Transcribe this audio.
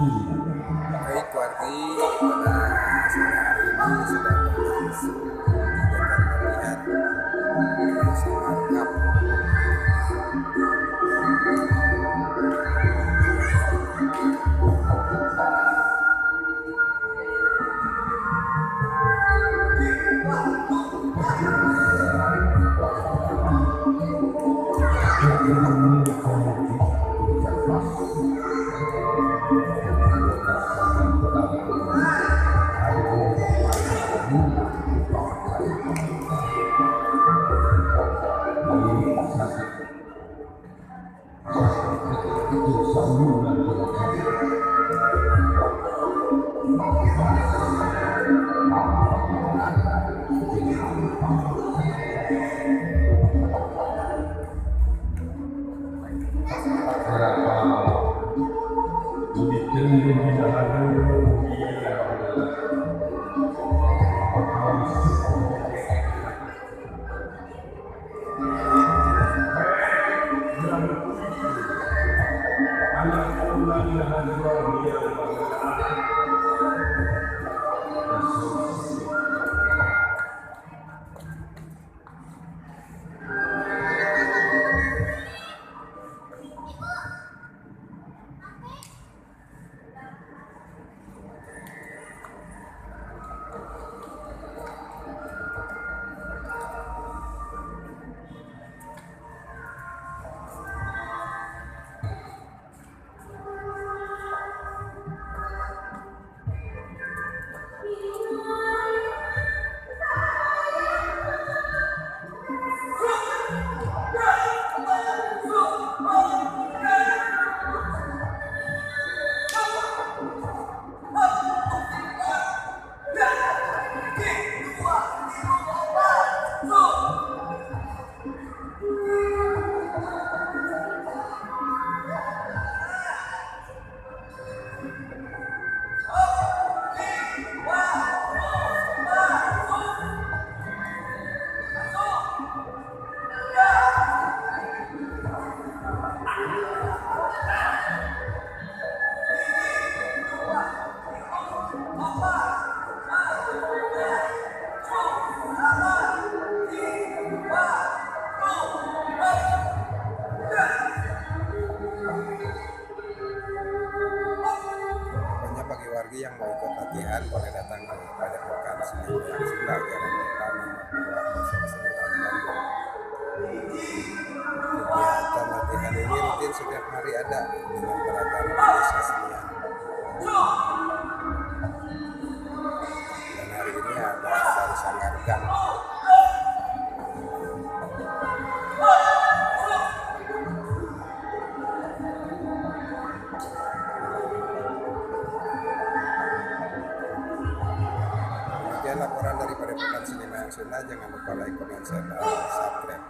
Baik Wargi, pada sore hari ini sedang berlangsung kegiatan latihan bersama Cup. Pokoknya bagi warga yang mau ikut latihan boleh datang ke Padepokan Seni Wayang Sunda Jalan Kota nomor 2 Kegiatan latihan ini rutin setiap hari ada dengan beragam jenis kesenian. Dan hari ini ada dari Sanggargang. Demikian laporan dari Padepokan Seni Wayang Sunda. Jangan lupa like, comment, share, dan subscribe.